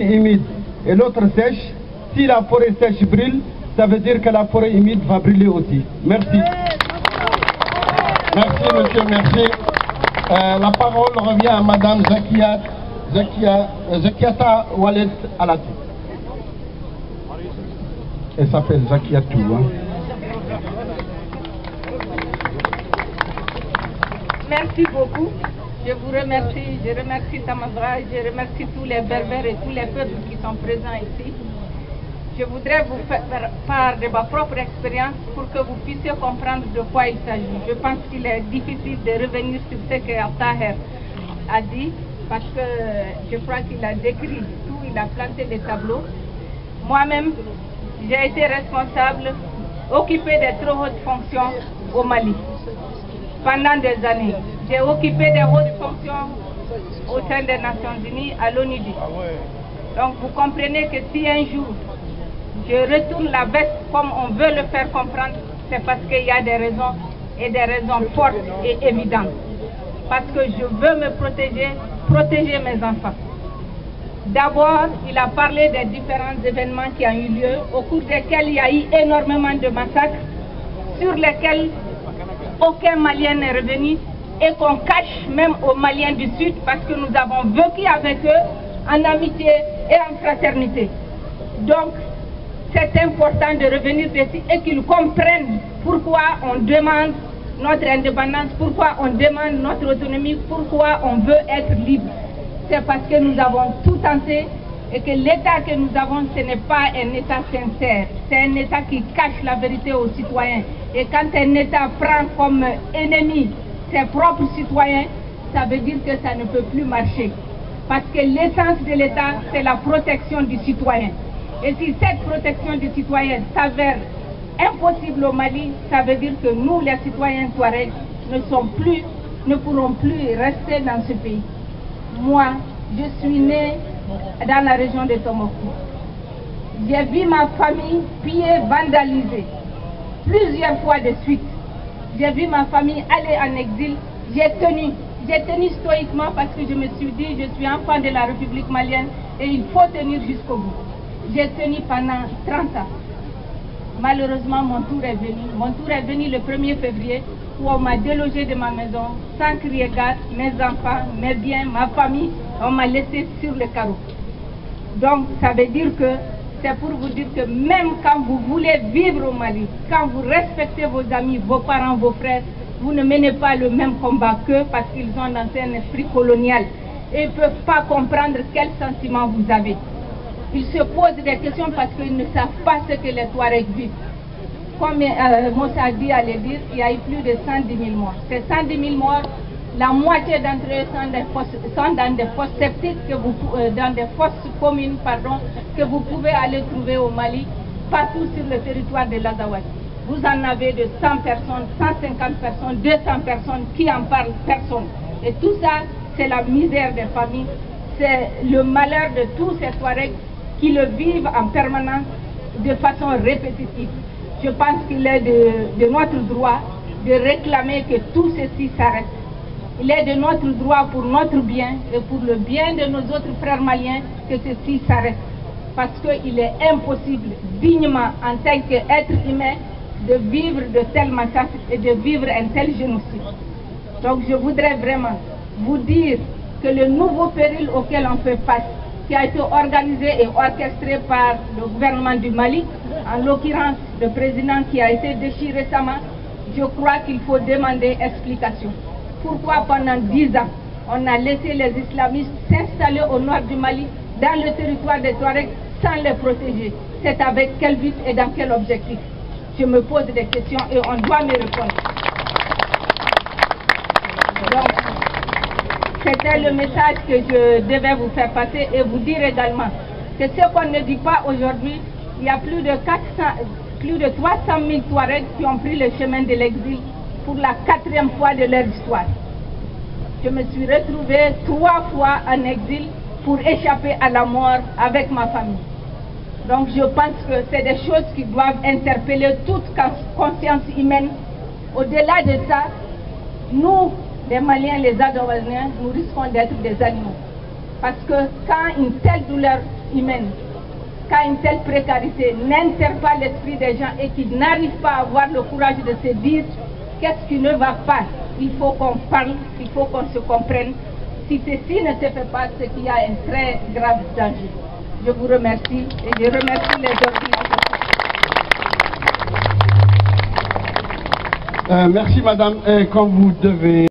humide et l'autre sèche, si la forêt sèche brûle, ça veut dire que la forêt humide va brûler aussi. Merci. Merci monsieur, merci. La parole revient à madame Zakiata Wallet Alati. Elle s'appelle Zakiatou. Merci beaucoup. Je vous remercie. Je remercie Tamazra. Je remercie tous les berbères et tous les peuples qui sont présents ici. Je voudrais vous faire part de ma propre expérience pour que vous puissiez comprendre de quoi il s'agit. Je pense qu'il est difficile de revenir sur ce que Taher a dit, parce que je crois qu'il a décrit tout, il a planté des tableaux. Moi-même, j'ai été responsable, occupé de trop hautes fonctions au Mali pendant des années. J'ai occupé des hautes fonctions au sein des Nations Unies à l'ONUDI. Donc vous comprenez que si un jour je retourne la veste comme on veut le faire comprendre, c'est parce qu'il y a des raisons, et des raisons fortes et évidentes. Parce que je veux me protéger mes enfants. D'abord, il a parlé des différents événements qui ont eu lieu, au cours desquels il y a eu énormément de massacres, sur lesquels aucun Malien n'est revenu, et qu'on cache même aux Maliens du Sud, parce que nous avons vécu avec eux en amitié et en fraternité. Donc, c'est important de revenir dessus et qu'ils comprennent pourquoi on demande notre indépendance, pourquoi on demande notre autonomie, pourquoi on veut être libre. C'est parce que nous avons tout tenté et que l'État que nous avons, ce n'est pas un État sincère. C'est un État qui cache la vérité aux citoyens. Et quand un État prend comme ennemi ses propres citoyens, ça veut dire que ça ne peut plus marcher. Parce que l'essence de l'État, c'est la protection du citoyen. Et si cette protection du citoyen s'avère impossible au Mali, ça veut dire que nous, les citoyens touaregs, ne pourrons plus rester dans ce pays. Moi, je suis née dans la région de Tombouctou. J'ai vu ma famille pillée, vandalisée, plusieurs fois de suite. J'ai vu ma famille aller en exil. J'ai tenu stoïquement parce que je me suis dit, je suis enfant de la République malienne et il faut tenir jusqu'au bout. J'ai tenu pendant 30 ans. Malheureusement, mon tour est venu. Mon tour est venu le 1er février où on m'a délogé de ma maison, sans crier gare, mes enfants, mes biens, ma famille, on m'a laissé sur le carreau. Donc, ça veut dire que, c'est pour vous dire que même quand vous voulez vivre au Mali, quand vous respectez vos amis, vos parents, vos frères, vous ne menez pas le même combat qu'eux parce qu'ils ont dans un esprit colonial et ils ne peuvent pas comprendre quel sentiment vous avez. Ils se posent des questions parce qu'ils ne savent pas ce que les Touaregs vivent. Comme Moussa Di allait dire, il y a eu plus de 110 000 morts. Ces 110 000 morts, la moitié d'entre eux sont dans des fosses septiques, dans des fosses communes, que vous pouvez aller trouver au Mali, partout sur le territoire de l'Azawad. Vous en avez de 100 personnes, 150 personnes, 200 personnes qui en parlent, personne. Et tout ça, c'est la misère des familles, c'est le malheur de tous ces Touaregs qui le vivent en permanence de façon répétitive. Je pense qu'il est de notre droit de réclamer que tout ceci s'arrête. Il est de notre droit pour notre bien et pour le bien de nos autres frères maliens que ceci s'arrête. Parce qu'il est impossible, dignement, en tant qu'être humain, de vivre de tels massacres et de vivre un tel génocide. Donc je voudrais vraiment vous dire que le nouveau péril auquel on fait face, qui a été organisé et orchestré par le gouvernement du Mali, en l'occurrence le président qui a été déchu récemment, je crois qu'il faut demander explication. Pourquoi pendant 10 ans, on a laissé les islamistes s'installer au nord du Mali, dans le territoire des Touaregs, sans les protéger? C'est avec quel but et dans quel objectif? Je me pose des questions et on doit me répondre. Donc, c'était le message que je devais vous faire passer et vous dire également que ce qu'on ne dit pas aujourd'hui, il y a plus de 300 000 Touaregs qui ont pris le chemin de l'exil pour la 4e fois de leur histoire. Je me suis retrouvée 3 fois en exil pour échapper à la mort avec ma famille. Donc je pense que c'est des choses qui doivent interpeller toute conscience humaine. Au-delà de ça, nous, les Maliens, les Adoisiens, nous risquons d'être des animaux. Parce que quand une telle douleur humaine, quand une telle précarité n'enterre pas l'esprit des gens et qu'ils n'arrivent pas à avoir le courage de se dire qu'est-ce qui ne va pas. Il faut qu'on parle, il faut qu'on se comprenne. Si ceci ne se fait pas, c'est qu'il y a un très grave danger. Je vous remercie et je remercie les organisateurs. Merci madame. Quand vous devez...